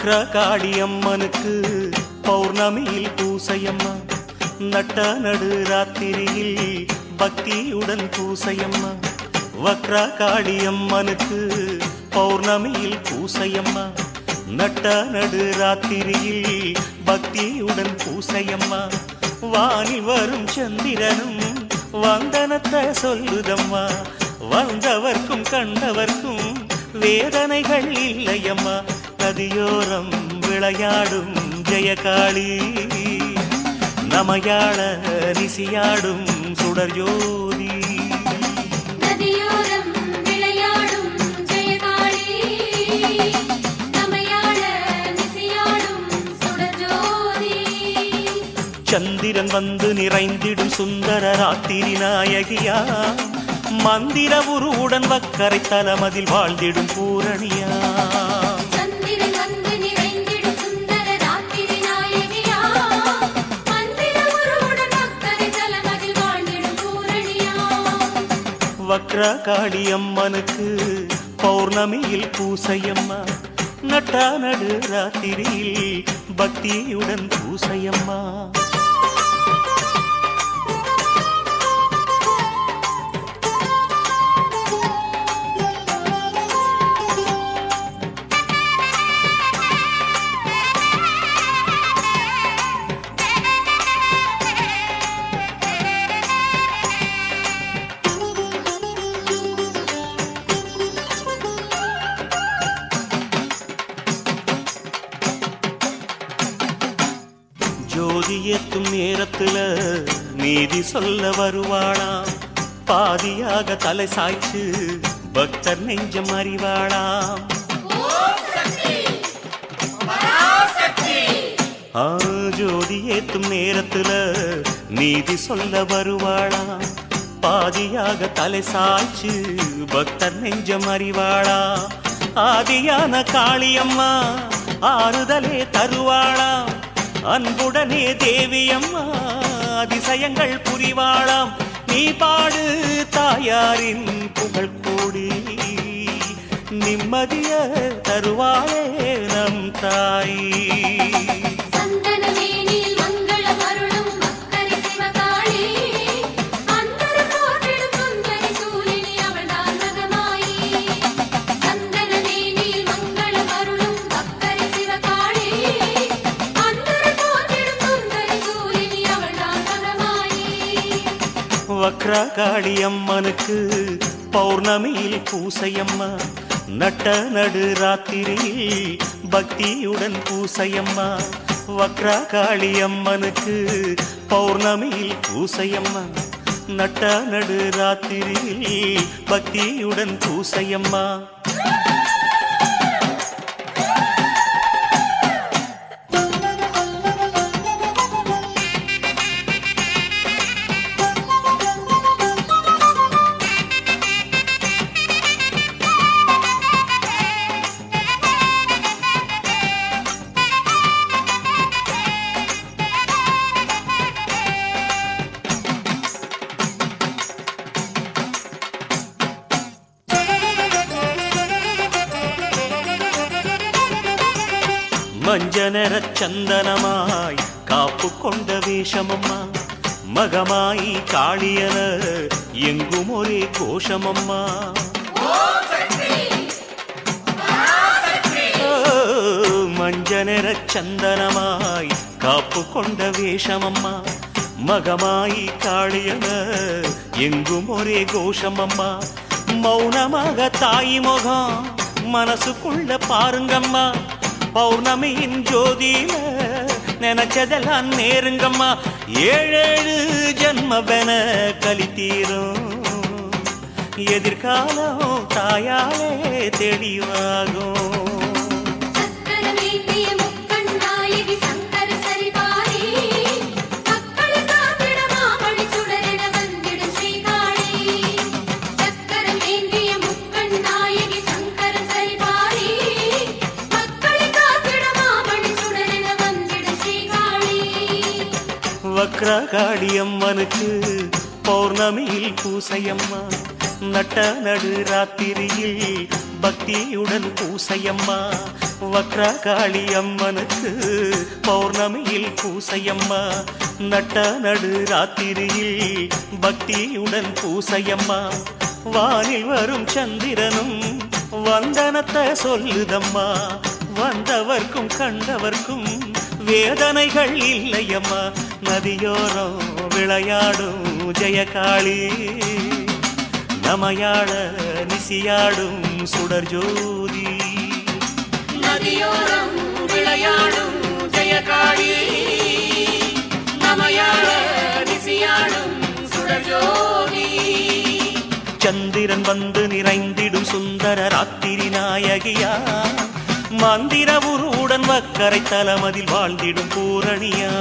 வக்ரகாளியம்மனுக்கு பௌர்ணமியில் பூசையம்மா, நட்ட நடு ராத்திரியில் பக்தியுடன் பூசையம்மா. வக்ரகாளியம்மனுக்கு பௌர்ணமியில் பூசையம்மா, நட்ட நடு ராத்திரியில் பக்தியுடன் பூசையம்மா. வானில் வரும் சந்திரனும் வந்தனத்தை சொல்லுதம்மா, வந்தவர்க்கும் கண்டவர்க்கும் வேதனைகள் இல்லையம்மா. நதியோரம் விளையாடும் ஜெயகாளி, நமையாள ரிசியாடும் சுடர் ஜோதி. நதியோரம் விளையாடும் ஜெயகாளி, நமையாள ரிசியாடும் சுடர் ஜோதி. சந்திரன் வந்து நிறைந்திடும் சுந்தர ராத்திரி நாயகியா, மந்திர உருவுடன் வக்கரை தலமதில் வாழ்ந்திடும் பூரணியா. வக்ரகாளியம்மனுக்கு பௌர்ணமியில் பூசையம்மா, நட்ட நடு ராத்திரியில் பக்தியுடன் பூசையம்மா. ஜோதி ஏத்தும் நேரத்துல நீதி சொல்ல வருவாளாம், பாதியாக தலை சாய்ச்சு பக்தர் நெஞ்சம் அறிவாளாம். ஜோதி ஏத்தும் நேரத்துல நீதி சொல்ல வருவாளாம், பாதியாக தலை சாய்ச்சு பக்தர் நெஞ்சம் அறிவாளா. ஆதியான காளியம்மா ஆறுதலே தருவாளாம், அன்புடனே தேவியம்மா அதிசயங்கள் புரிவாளாம். நீ பாடு தாயாரின் புகழ் கூடி, நிம்மதிய தருவாளே நம் தாய். வக்ரகாளியம்மனுக்கு பௌர்ணமியில் பூசையம்மா, நட்ட நடு ராத்திரியில் பக்தியுடன் பூசையம்மா. வக்ரகாளியம்மனுக்கு பௌர்ணமியில் பூசையம்மா, நட்ட நடு ராத்திரியில் பக்தியுடன் பூசையம்மா. மஞ்சனர சந்தனமாய் காப்பு கொண்ட வேஷமம்மா, மகமாயி காளியன எங்கும் ஒரே கோஷமம்மா. மஞ்சனர சந்தனமாய் காப்பு கொண்ட வேஷமம்மா, மகமாயி காளியன எங்கும் ஒரே கோஷமம்மா. மௌனமாக தாய் முகம் மனசுக்குள்ள பாருங்கம்மா, பௌர்ணமியின் ஜோதியில நினைச்சதெல்லாம் நேருங்கம்மா. 7 ஜன்மவென கலித்தீரும், எதிர்காலம் தாயாலே தெளிவாகும். வக்ரகாளியம்மனுக்கு பௌர்ணமியில் பூசையம்மா, நட்ட நடு ராத்திரியில் பக்தியுடன் பூசையம்மா. வக்ரகாளி அம்மனுக்கு பௌர்ணமியில் பூசையம்மா நட்ட நடு ராத்திரியில் பக்தியுடன் பூசையம்மா வானில் வரும் சந்திரனும் வந்தனத்தை சொல்லுதம்மா வந்தவர்க்கும் கண்டவர்க்கும் வேதனைகள் இல்லையம்மா நதியோரம் விளையாடும் ஜெயகாளி நமையாட நிசியாடும் சுடர் ஜோதி நதியோரம் விளையாடும் ஜெயகாளி நமையாட நிசியாடும் சுடர் ஜோதி சந்திரன் வந்து நிறைந்திடும் சுந்தர ராத்திரி நாயகியா மந்திர உருவுடன் வக்கரை தலமதில் வாழ்ந்திடும் பூரணியா